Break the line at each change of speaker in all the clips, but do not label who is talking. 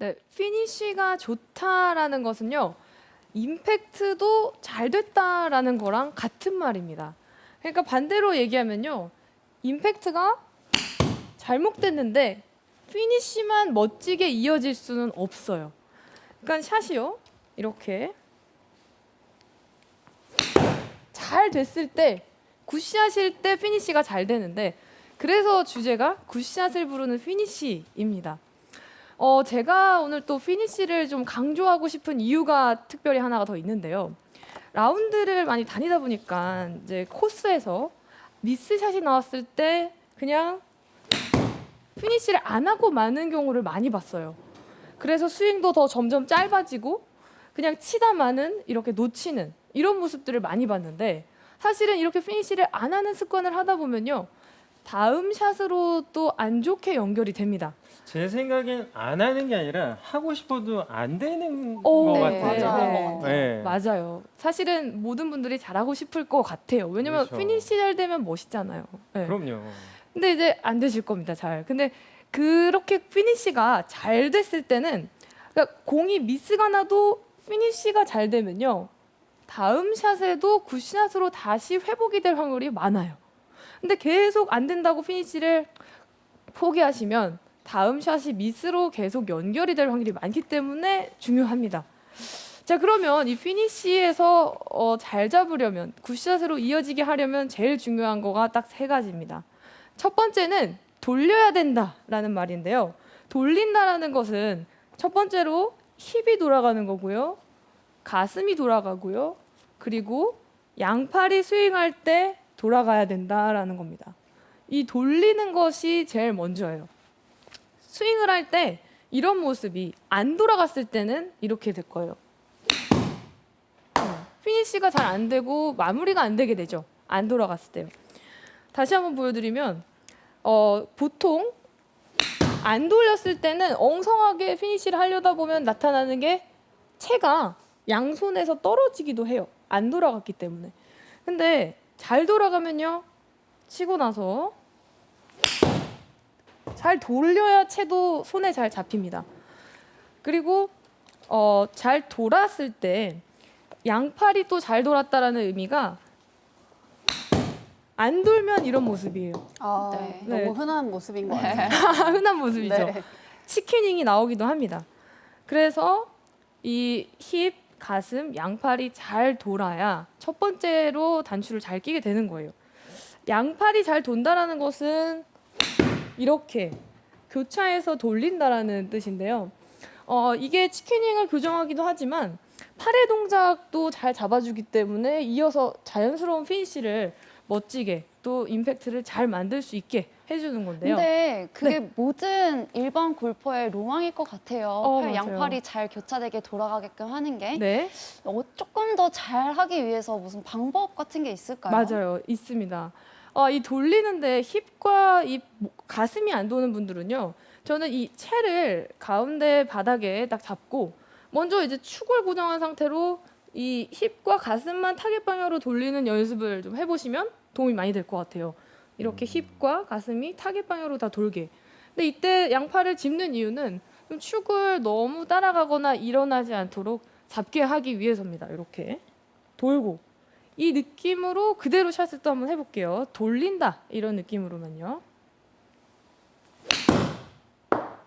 네, 피니쉬가 좋다라는 것은요, 임팩트도 잘 됐다라는 거랑 같은 말입니다. 그러니까 반대로 얘기하면요, 임팩트가 잘못됐는데 피니쉬만 멋지게 이어질 수는 없어요. 그러니까 샷이요, 이렇게 잘 됐을 때, 굿샷일 때 피니쉬가 잘 되는데, 그래서 주제가 굿샷을 부르는 피니쉬입니다. 제가 오늘 또 피니쉬를 좀 강조하고 싶은 이유가 특별히 하나가 더 있는데요. 라운드를 많이 다니다 보니까 이제 코스에서 미스샷이 나왔을 때 그냥 피니쉬를 안 하고 마는 경우를 많이 봤어요. 그래서 스윙도 더 점점 짧아지고 그냥 치다 마는, 이렇게 놓치는 이런 모습들을 많이 봤는데, 사실은 이렇게 피니쉬를 안 하는 습관을 하다 보면요, 다음 샷으로 또 안 좋게 연결이 됩니다.
제 생각엔 안 하는 게 아니라 하고 싶어도 안 되는
오,
것
네,
같아요.
네.
네.
맞아요. 사실은 모든 분들이 잘하고 싶을 것 같아요. 왜냐면
그렇죠.
피니쉬 잘 되면 멋있잖아요. 네.
그럼요.
근데 이제 안 되실 겁니다. 잘. 근데 그렇게 피니쉬가 잘 됐을 때는, 그러니까 공이 미스가 나도 피니쉬가 잘 되면요, 다음 샷에도 굿샷으로 다시 회복이 될 확률이 많아요. 근데 계속 안 된다고 피니쉬를 포기하시면 다음 샷이 미스로 계속 연결이 될 확률이 많기 때문에 중요합니다. 자, 그러면 이 피니쉬에서 잘 잡으려면, 굿샷으로 이어지게 하려면 제일 중요한 거가 딱 세 가지입니다. 첫 번째는 돌려야 된다라는 말인데요. 돌린다라는 것은 첫 번째로 힙이 돌아가는 거고요, 가슴이 돌아가고요, 그리고 양팔이 스윙할 때 돌아가야 된다라는 겁니다. 이 돌리는 것이 제일 먼저예요. 스윙을 할 때 이런 모습이 안 돌아갔을 때는 이렇게 될 거예요. 피니쉬가 잘 안 되고 마무리가 안 되게 되죠. 안 돌아갔을 때요. 다시 한번 보여드리면, 보통 안 돌렸을 때는 엉성하게 피니쉬를 하려다 보면 나타나는 게 채가 양손에서 떨어지기도 해요. 안 돌아갔기 때문에. 근데 잘 돌아가면요, 치고 나서 잘 돌려야 채도 손에 잘 잡힙니다. 그리고 잘 돌았을 때 양팔이 또 잘 돌았다라는 의미가, 안 돌면 이런 모습이에요.
아,
네.
너무
네.
흔한 모습인 것 같아요.
흔한 모습이죠.
네.
치킨윙이 나오기도 합니다. 그래서 이 힙, 가슴, 양팔이 잘 돌아야 첫 번째로 단추를 잘 끼게 되는 거예요. 양팔이 잘 돈다라는 것은 이렇게 교차해서 돌린다라는 뜻인데요. 이게 치킨윙을 교정하기도 하지만 팔의 동작도 잘 잡아주기 때문에 이어서 자연스러운 피니쉬를 멋지게, 또 임팩트를 잘 만들 수 있게 해주는 건데요.
근데 그게
네.
모든 일반 골퍼의 로망일 것 같아요. 팔
맞아요.
양팔이 잘 교차되게 돌아가게끔 하는 게.
네,
조금 더 잘하기 위해서 무슨 방법 같은 게 있을까요?
맞아요. 있습니다. 이 돌리는데 힙과 이 가슴이 안 도는 분들은요, 저는 이 채를 가운데 바닥에 딱 잡고 먼저 이제 축을 고정한 상태로 이 힙과 가슴만 타겟 방향으로 돌리는 연습을 좀 해보시면 도움이 많이 될 것 같아요. 이렇게 힙과 가슴이 타겟 방향으로 다 돌게. 근데 이때 양팔을 짚는 이유는 좀 축을 너무 따라가거나 일어나지 않도록 잡게 하기 위해서입니다. 이렇게 돌고, 이 느낌으로 그대로 샷을 또 한번 해볼게요. 돌린다, 이런 느낌으로만요.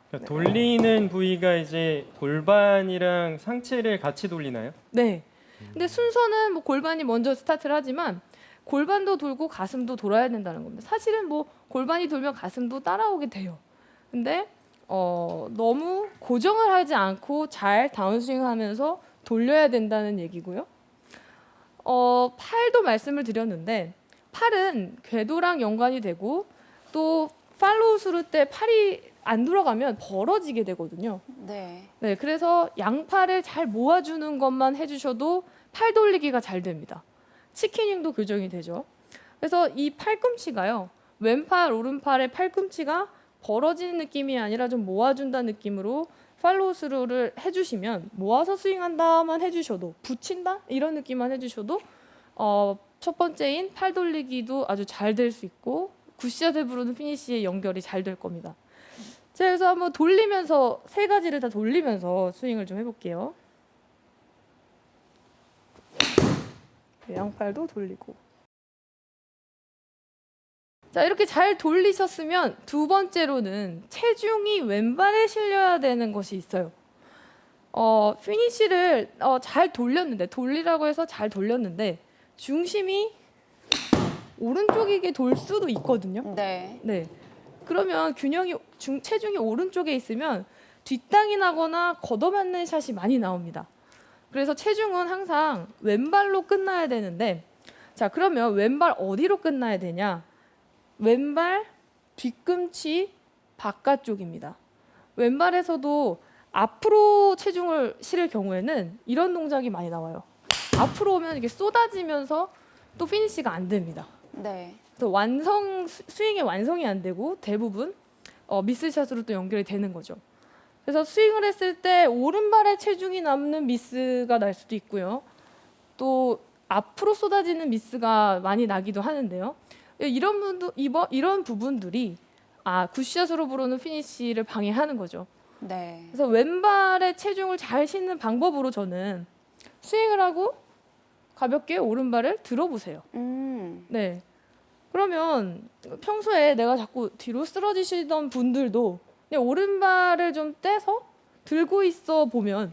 그러니까 돌리는 부위가 이제 골반이랑 상체를 같이 돌리나요?
네. 근데 순서는 뭐 골반이 먼저 스타트를 하지만 골반도 돌고 가슴도 돌아야 된다는 겁니다. 사실은 뭐 골반이 돌면 가슴도 따라오게 돼요. 근데 너무 고정을 하지 않고 잘 다운스윙하면서 돌려야 된다는 얘기고요. 팔도 말씀을 드렸는데, 팔은 궤도랑 연관이 되고 또 팔로우 스루 때 팔이 안 돌아가면 벌어지게 되거든요.
네.
네, 그래서 양팔을 잘 모아주는 것만 해주셔도 팔 돌리기가 잘 됩니다. 치킨윙도 교정이 되죠. 그래서 이 팔꿈치가요, 왼팔, 오른팔의 팔꿈치가 벌어지는 느낌이 아니라 좀 모아준다는 느낌으로 팔로우 스루를 해주시면, 모아서 스윙한다만 해주셔도, 붙인다 이런 느낌만 해주셔도 첫 번째인 팔 돌리기도 아주 잘 될 수 있고 굿샷을 부르는 피니쉬의 연결이 잘 될 겁니다. 자, 그래서 한번 돌리면서 세 가지를 다 돌리면서 스윙을 좀 해볼게요. 네, 양팔도 돌리고. 자, 이렇게 잘 돌리셨으면 두 번째로는 체중이 왼발에 실려야 되는 것이 있어요. 피니쉬를 잘 돌렸는데, 돌리라고 해서 잘 돌렸는데 중심이 오른쪽이게 돌 수도 있거든요.
네.
네. 그러면 체중이 오른쪽에 있으면 뒷땅이 나거나 걷어맞는 샷이 많이 나옵니다. 그래서 체중은 항상 왼발로 끝나야 되는데, 자, 그러면 왼발 어디로 끝나야 되냐? 왼발 뒤꿈치 바깥쪽입니다. 왼발에서도 앞으로 체중을 실을 경우에는 이런 동작이 많이 나와요. 앞으로 오면 이게 쏟아지면서 또 피니시가 안 됩니다.
네.
그래서 스윙의 완성이 안 되고 대부분 미스샷으로 또 연결이 되는 거죠. 그래서 스윙을 했을 때 오른발에 체중이 남는 미스가 날 수도 있고요. 또 앞으로 쏟아지는 미스가 많이 나기도 하는데요. 이런 부분들이 굿샷으로 부르는 피니시를 방해하는 거죠.
네.
그래서 왼발에 체중을 잘 싣는 방법으로 저는 스윙을 하고 가볍게 오른발을 들어보세요. 네. 그러면 평소에 내가 자꾸 뒤로 쓰러지시던 분들도 그냥 오른발을 좀 떼서 들고 있어 보면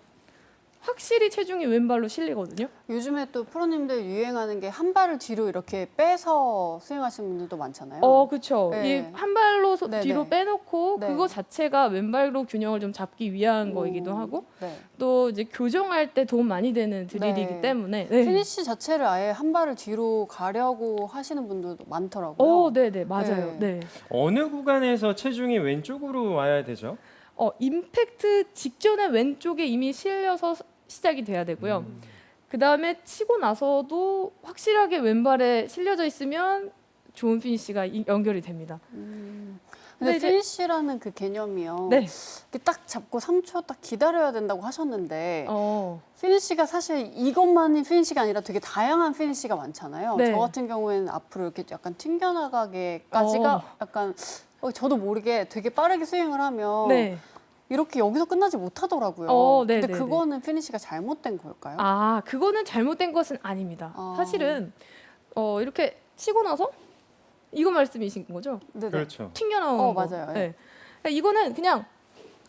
확실히 체중이 왼발로 실리거든요.
요즘에 또 프로님들 유행하는 게 한 발을 뒤로 이렇게 빼서 스윙하시는 분들도 많잖아요.
그렇죠.
네.
이 한 발로
네네.
뒤로 빼놓고
네.
그거 자체가 왼발로 균형을 좀 잡기 위한 거이기도 하고
네.
또 이제 교정할 때 도움 많이 되는 드릴이기
네.
때문에. 네.
피니쉬 자체를 아예 한 발을 뒤로 가려고 하시는 분들도 많더라고요.
네네 맞아요.
네.
네.
어느 구간에서 체중이 왼쪽으로 와야 되죠?
임팩트 직전에 왼쪽에 이미 실려서 시작이 돼야 되고요. 그 다음에 치고 나서도 확실하게 왼발에 실려져 있으면 좋은 피니시가 연결이 됩니다. 근데
근데
이제-
피니쉬라는 그 개념이요.
네.
이렇게 딱 잡고 3초 딱 기다려야 된다고 하셨는데
피니시가
피니쉬가 사실 이것만이 피니쉬가 아니라 되게 다양한 피니쉬가 많잖아요.
네.
저 같은 경우에는 앞으로 이렇게 약간 튕겨나가게까지가 약간 저도 모르게 되게 빠르게 스윙을 하면
네.
이렇게 여기서 끝나지 못하더라고요.
네,
근데
네,
그거는 피니쉬가 잘못된 걸까요?
그거는 잘못된 것은 아닙니다.
아.
사실은 이렇게 치고 나서 이거 말씀이신 거죠?
네네.
그렇죠.
튕겨나오는 거.
맞아요. 예.
그러니까 이거는 그냥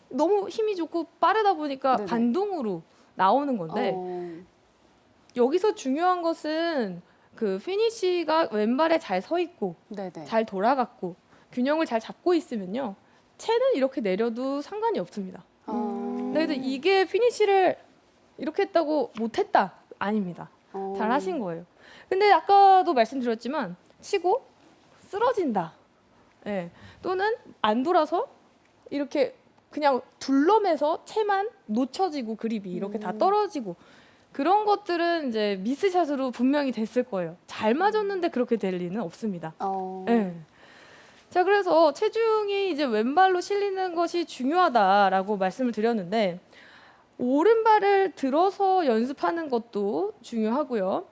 너무 힘이 좋고 빠르다 보니까
네네.
반동으로 나오는 건데 여기서 중요한 것은 그 피니쉬가 왼발에 잘 서 있고
네네.
잘 돌아갔고 균형을 잘 잡고 있으면요. 채는 이렇게 내려도 상관이 없습니다. 그래서 이게 피니쉬를 이렇게 했다고 못했다 아닙니다. 잘 하신 거예요. 근데 아까도 말씀드렸지만 치고 쓰러진다. 예. 또는 안 돌아서 이렇게 그냥 둘러매서 채만 놓쳐지고 그립이 이렇게 다 떨어지고 그런 것들은 이제 미스샷으로 분명히 됐을 거예요. 잘 맞았는데 그렇게 될 리는 없습니다. 예. 자, 그래서 체중이 이제 왼발로 실리는 것이 중요하다라고 말씀을 드렸는데 오른발을 들어서 연습하는 것도 중요하고요.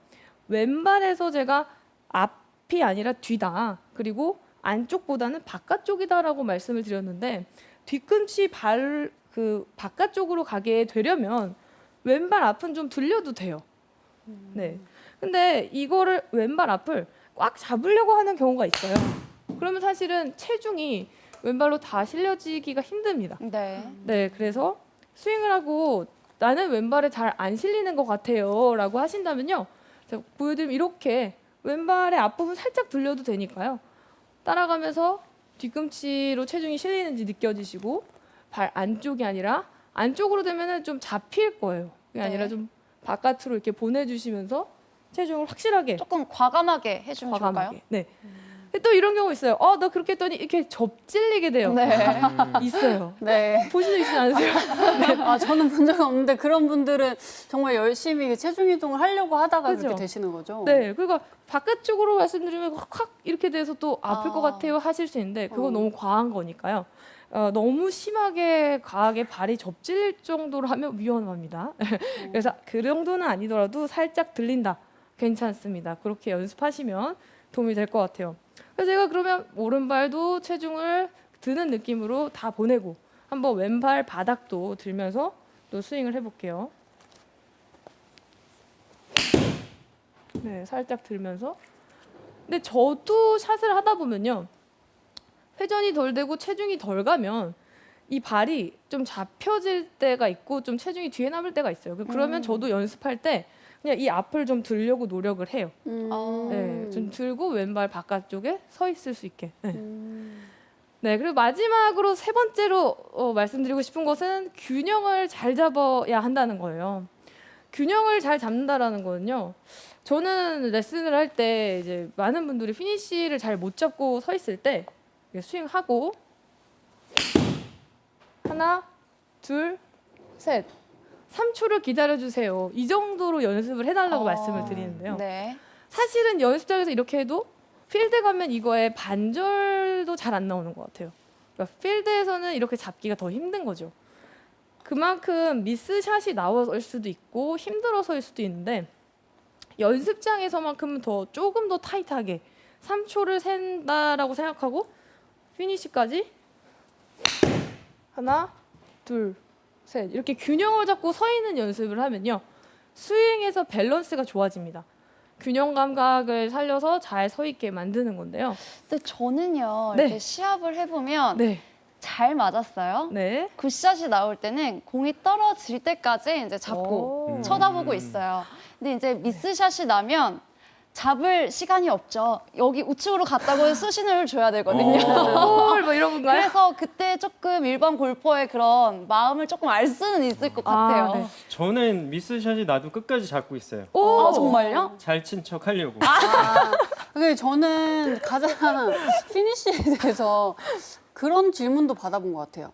왼발에서 제가 앞이 아니라 뒤다. 그리고 안쪽보다는 바깥쪽이다라고 말씀을 드렸는데 뒤꿈치 바깥쪽으로 가게 되려면 왼발 앞은 좀 들려도 돼요. 네. 근데 이거를 왼발 앞을 꽉 잡으려고 하는 경우가 있어요. 그러면 사실은 체중이 왼발로 다 실려지기가 힘듭니다.
네.
네, 그래서 스윙을 하고 나는 왼발에 잘 안 실리는 것 같아요 라고 하신다면요. 제가 보여드리면 이렇게 왼발의 앞부분 살짝 돌려도 되니까요. 따라가면서 뒤꿈치로 체중이 실리는지 느껴지시고 발 안쪽이 아니라 안쪽으로 되면은 좀 잡힐 거예요. 그게 아니라
네.
좀 바깥으로 이렇게 보내주시면서 체중을 확실하게
조금 과감하게 해주면 좋을까요?
과감하게. 네. 근데 또 이런 경우 있어요. 나 그렇게 했더니 이렇게 접질리게 돼요.
네.
있어요.
네.
보시는 있지 않으세요?
저는 본 적은 없는데 그런 분들은 정말 열심히 그 체중 이동을 하려고 하다가
그죠?
그렇게 되시는 거죠?
네. 그러니까 바깥쪽으로 말씀드리면 확 이렇게 돼서 또 아플 것 같아요 하실 수 있는데 그건 너무 과한 거니까요. 너무 심하게 과하게 발이 접질릴 정도로 하면 위험합니다. 그래서 그 정도는 아니더라도 살짝 들린다. 괜찮습니다. 그렇게 연습하시면 도움이 될 것 같아요. 그래서 제가 그러면 오른발도 체중을 드는 느낌으로 다 보내고 한번 왼발 바닥도 들면서 또 스윙을 해볼게요. 네, 살짝 들면서. 근데 저도 샷을 하다 보면요. 회전이 덜 되고 체중이 덜 가면 이 발이 좀 잡혀질 때가 있고 좀 체중이 뒤에 남을 때가 있어요. 그러면 저도 연습할 때 그냥 이 앞을 좀 들려고 노력을 해요. 네, 좀 들고 왼발 바깥쪽에 서 있을 수 있게. 네. 네, 그리고 마지막으로 세 번째로 말씀드리고 싶은 것은 균형을 잘 잡아야 한다는 거예요. 균형을 잘 잡는다라는 거는요. 저는 레슨을 할 때 이제 많은 분들이 피니쉬를 잘 못 잡고 서 있을 때 스윙하고 하나, 둘, 셋. 3초를 기다려주세요. 이 정도로 연습을 해달라고 말씀을 드리는데요.
네.
사실은 연습장에서 이렇게 해도 필드 가면 이거의 반절도 잘 안 나오는 것 같아요. 그러니까 필드에서는 이렇게 잡기가 더 힘든 거죠. 그만큼 미스샷이 나올 수도 있고 힘들어서일 수도 있는데 연습장에서만큼은 조금 더 타이트하게 3초를 센다라고 생각하고 피니시까지 하나, 둘, 셋 이렇게 균형을 잡고 서 있는 연습을 하면요. 스윙에서 밸런스가 좋아집니다. 균형 감각을 살려서 잘 서 있게 만드는 건데요.
근데 저는요,
네.
이렇게 시합을 해보면
네.
잘 맞았어요.
네.
굿샷이 나올 때는 공이 떨어질 때까지 이제 잡고
오.
쳐다보고 있어요. 근데 이제 미스샷이 나면 잡을 시간이 없죠. 여기 우측으로 갔다고 수신호를 줘야 되거든요.
볼 뭐 이런 건가요?
그래서 그때 조금 일반 골퍼의 그런 마음을 조금 알 수는 있을 것 같아요.
네.
저는 미스샷이 나도 끝까지 잡고 있어요.
오,
아, 정말요?
잘 친 척 하려고.
근데 저는 가장 피니쉬에 대해서 그런 질문도 받아본 것 같아요.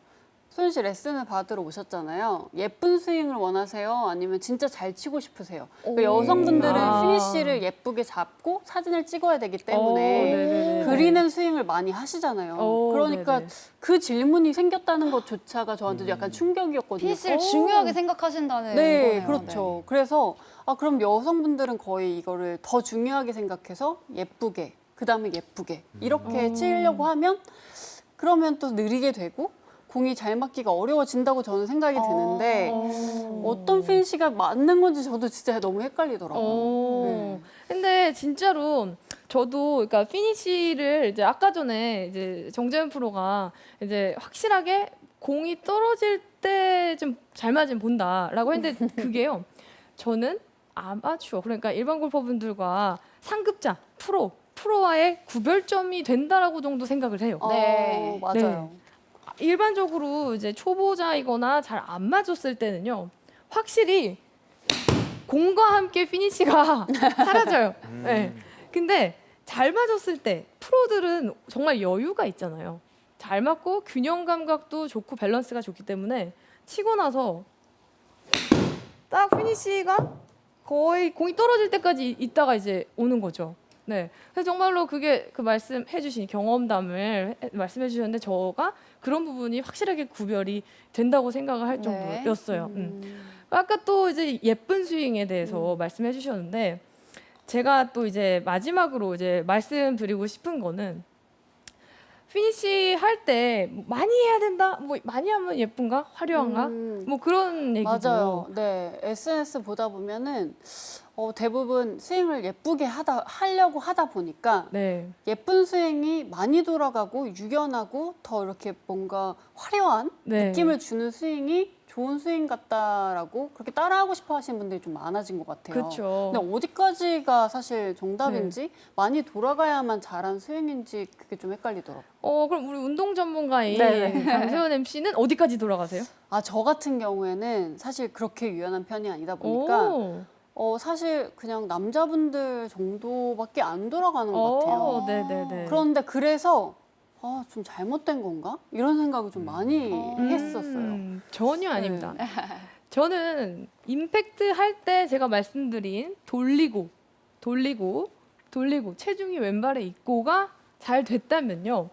소연 씨 레슨을 받으러 오셨잖아요. 예쁜 스윙을 원하세요? 아니면 진짜 잘 치고 싶으세요? 그러니까 여성분들은
아.
피니쉬를 예쁘게 잡고 사진을 찍어야 되기
오,
때문에
네네네.
그리는 스윙을 많이 하시잖아요.
오,
그러니까
네네.
그 질문이 생겼다는 것조차가 저한테도 약간 충격이었거든요.
피니시를 중요하게 생각하신다는
네,
거네요.
그렇죠. 그래서 그럼 여성분들은 거의 이거를 더 중요하게 생각해서 예쁘게, 그 다음에 예쁘게 이렇게 치려고 하면 그러면 또 느리게 되고 공이 잘 맞기가 어려워진다고 저는 생각이 드는데 어떤 피니시가 맞는 건지 저도 진짜 너무 헷갈리더라고요. 네.
근데 진짜로 저도 그러니까 피니시를 이제 아까 전에 이제 정재현 프로가 이제 확실하게 공이 떨어질 때 좀 잘 맞으면 본다라고 했는데 그게요. 저는 아마추어 그러니까 일반 골퍼분들과 상급자 프로와의 구별점이 된다라고 정도 생각을 해요.
네.
맞아요.
일반적으로 이제 초보자이거나 잘 안 맞았을 때는요. 확실히 공과 함께 피니시가 사라져요. 네. 근데 잘 맞았을 때 프로들은 정말 여유가 있잖아요. 잘 맞고 균형 감각도 좋고 밸런스가 좋기 때문에 치고 나서 딱 피니시가 거의 공이 떨어질 때까지 있다가 이제 오는 거죠. 네. 그래서 정말로 그게 그 말씀해주신 경험담을 말씀해주셨는데 저가 그런 부분이 확실하게 구별이 된다고 생각을 할
네.
정도였어요. 아까 또 이제 예쁜 스윙에 대해서 말씀해주셨는데 제가 또 이제 마지막으로 이제 말씀드리고 싶은 거는 피니시 할 때 많이 해야 된다, 뭐 많이 하면 예쁜가, 화려한가, 뭐 그런 얘기도.
맞아요. 네, SNS 보다 보면은 대부분 스윙을 예쁘게 하려고 하다 보니까
네.
예쁜 스윙이 많이 돌아가고 유연하고 더 이렇게 뭔가 화려한
네.
느낌을 주는 스윙이 좋은 스윙 같다라고 그렇게 따라하고 싶어 하시는 분들이 좀 많아진 것 같아요.
그렇죠.
근데 어디까지가 사실 정답인지 많이 돌아가야만 잘한 스윙인지 그게 좀 헷갈리더라고요.
그럼 우리 운동 전문가인
네네.
강세원 MC는 어디까지 돌아가세요?
저 같은 경우에는 사실 그렇게 유연한 편이 아니다 보니까
오.
사실 그냥 남자분들 정도밖에 안 돌아가는 것 같아요.
네네네.
그런데 그래서 좀 잘못된 건가? 이런 생각을 좀 많이 했었어요.
전혀 아닙니다. 저는 임팩트 할 때 제가 말씀드린 돌리고 체중이 왼발에 있고가 잘 됐다면요.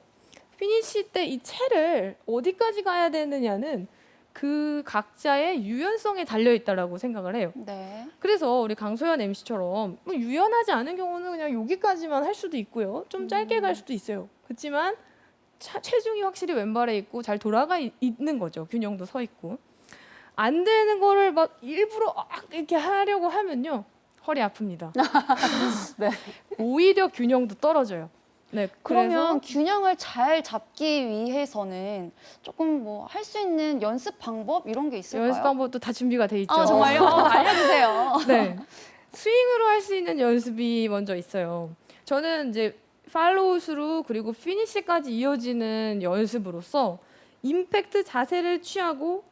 피니시 때 이 채를 어디까지 가야 되느냐는 그 각자의 유연성에 달려 있다라고 생각을 해요.
네.
그래서 우리 강소연 MC처럼 뭐 유연하지 않은 경우는 그냥 여기까지만 할 수도 있고요. 좀 짧게 갈 수도 있어요. 그렇지만 체중이 확실히 왼발에 있고 잘 있는 거죠. 균형도 서 있고. 안 되는 거를 막 일부러 이렇게 하려고 하면요. 허리 아픕니다.
네.
오히려 균형도 떨어져요. 네,
그러면 균형을 잘 잡기 위해서는 조금 뭐 할 수 있는 연습 방법 이런 게 있을까요?
연습 방법도 다 준비가 돼 있죠.
아, 정말요? 알려주세요.
네. 스윙으로 할 수 있는 연습이 먼저 있어요. 저는 이제 팔로우 그리고 피니시까지 이어지는 연습으로서 임팩트 자세를 취하고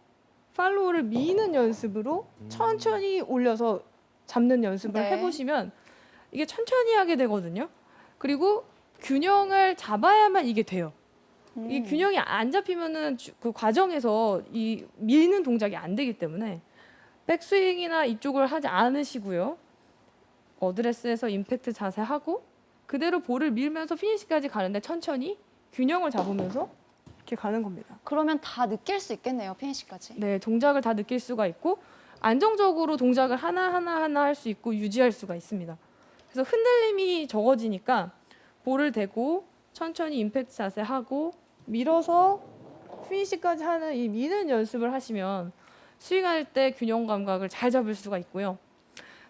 팔로우를 미는 연습으로 천천히 올려서 잡는 연습을
네.
해보시면 이게 천천히 하게 되거든요. 그리고 균형을 잡아야만 이게 돼요. 이 균형이 안 잡히면은 그 과정에서 이 미는 동작이 안 되기 때문에 백스윙이나 이쪽을 하지 않으시고요. 어드레스에서 임팩트 자세 하고 그대로 볼을 밀면서 피니시까지 가는데 천천히 균형을 잡으면서 이렇게 가는 겁니다.
그러면 다 느낄 수 있겠네요, 피니시까지.
네, 동작을 다 느낄 수가 있고 안정적으로 동작을 하나 할 수 있고 유지할 수가 있습니다. 그래서 흔들림이 적어지니까 볼을 대고 천천히 임팩트 자세 하고 밀어서 피니시까지 하는 이 미는 연습을 하시면 스윙할 때 균형 감각을 잘 잡을 수가 있고요.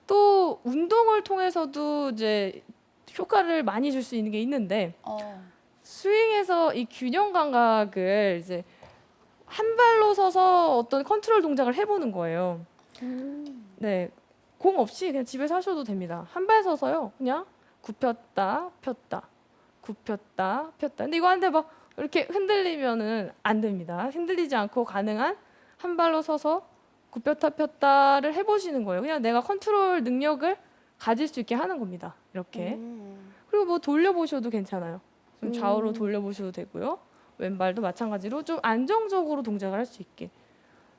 또 운동을 통해서도 이제 효과를 많이 줄 수 있는 게 있는데 스윙에서 이 균형 감각을 이제 한 발로 서서 어떤 컨트롤 동작을 해보는 거예요. 네, 공 없이 그냥 집에서 하셔도 됩니다. 한 발 서서요, 그냥 굽혔다 폈다, 굽혔다 폈다. 근데 이거 하는데 막 이렇게 흔들리면은 안 됩니다. 흔들리지 않고 가능한 한 발로 서서 굽혔다 폈다를 해보시는 거예요. 그냥 내가 컨트롤 능력을 가질 수 있게 하는 겁니다. 이렇게. 그리고 뭐 돌려보셔도 괜찮아요. 좀 좌우로 돌려보셔도 되고요. 왼발도 마찬가지로 좀 안정적으로 동작을 할 수 있게.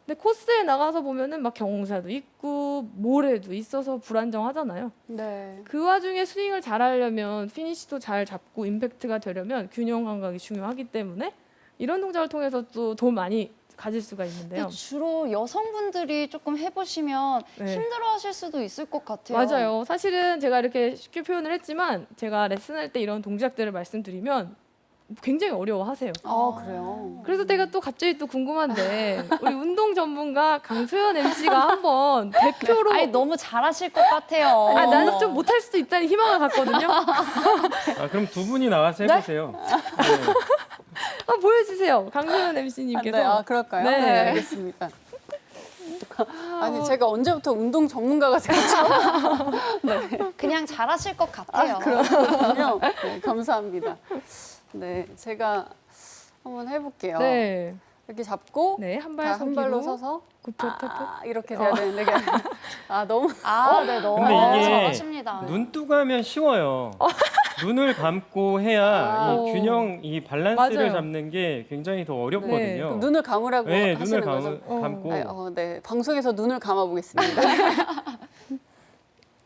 근데 코스에 나가서 보면은 막 경사도 있고 모래도 있어서 불안정하잖아요.
네.
그 와중에 스윙을 잘 하려면 피니시도 잘 잡고 임팩트가 되려면 균형 감각이 중요하기 때문에 이런 동작을 통해서 또 돈 많이 가질 수가 있는데요.
근데 주로 여성분들이 조금 해보시면
네.
힘들어하실 수도 있을 것 같아요.
맞아요. 사실은 제가 이렇게 쉽게 표현을 했지만 제가 레슨할 때 이런 동작들을 말씀드리면 굉장히 어려워하세요.
그래요.
그래서 제가 또 갑자기 또 궁금한데 우리 운동 전문가 강소연 MC가 한번 대표로
아니 너무 잘하실 것 같아요.
나는 좀 못할 수도 있다는 희망을 갖거든요.
그럼 두 분이 나와서 해보세요. 네.
보여주세요. 강소연 MC님께서.
네, 그럴까요?
네.
네, 알겠습니다. 아니 제가 언제부터 운동 전문가가 됐죠?
그냥 잘하실 것 같아요.
그렇군요. 네, 감사합니다. 네, 제가 한번 해볼게요.
네.
이렇게 잡고
네, 한 발
한 발로 서서
굽혔다
이렇게 돼야 되는데 그게 너무
네, 너무
근데 이게
잘하십니다.
눈뜨고 하면 쉬워요. 눈을 감고 해야 이 균형, 이 밸런스를
맞아요.
잡는 게 굉장히 더 어렵거든요.
네,
그럼 눈을 감으라고
네,
하시는
눈을
거죠?
감고.
네, 방송에서 눈을 감아 보겠습니다.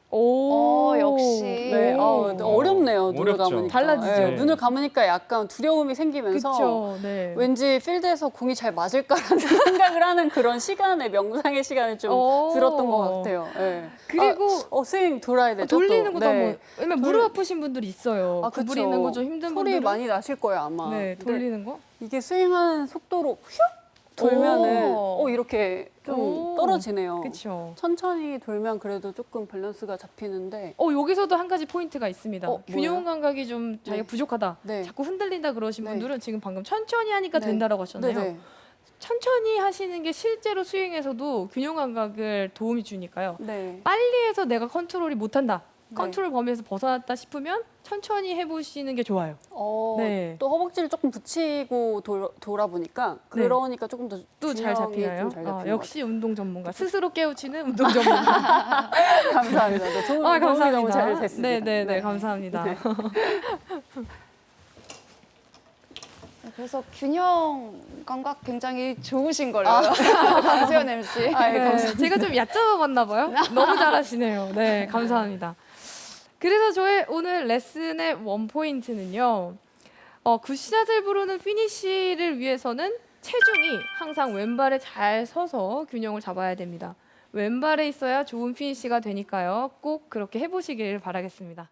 오,
역시.
네, 어렵네요. 눈을
어렵죠.
감으니까.
달라지죠.
네, 눈을 감으니까 약간 두려움이 생기면서
그렇죠. 네.
왠지 필드에서 공이 잘 맞을까라는 생각을 하는 그런 시간에 명상의 시간을 좀 들었던 것 같아요. 네.
그리고
스윙 돌아야 되죠.
돌리는
또.
것도
네.
한번. 왜냐면 무릎 아프신 분들이 있어요.
그쵸.
구부리는 거 좀 힘든
소리
분들은
많이 나실 거예요 아마.
네,
근데
돌리는 거.
이게 스윙하는 속도로 휙 돌면은
오.
이렇게 좀 떨어지네요.
그렇죠.
천천히 돌면 그래도 조금 밸런스가 잡히는데
여기서도 한 가지 포인트가 있습니다. 균형
뭐예요?
감각이 좀 자기가
네.
부족하다.
네.
자꾸 흔들린다 그러신
네.
분들은 지금 방금 천천히 하니까
네.
된다라고 하셨나요?
네네.
천천히 하시는 게 실제로 스윙에서도 균형 감각을 도움이 주니까요.
네.
빨리 해서 내가 컨트롤이 못한다.
네.
컨트롤 범위에서 벗어났다 싶으면 천천히 해보시는 게 좋아요. 네.
또 허벅지를 조금 붙이고 돌아보니까 그러니까 조금 더
또 잘 잡히나요?
잘 잡히는
역시 운동 전문가. 스스로 깨우치는 운동 전문가.
감사합니다. 도움이
감사합니다.
너무 잘 됐습니다.
네네네, 감사합니다.
네.
그래서 균형 감각 굉장히 좋으신 걸로 강수연 MC.
네, 감사합니다.
제가 좀 얕잡아봤나 봐요. 너무 잘하시네요. 네, 감사합니다. 그래서 저의 오늘 레슨의 원포인트는요. 굿샷을 부르는 피니쉬를 위해서는 체중이 항상 왼발에 잘 서서 균형을 잡아야 됩니다. 왼발에 있어야 좋은 피니쉬가 되니까요. 꼭 그렇게 해보시길 바라겠습니다.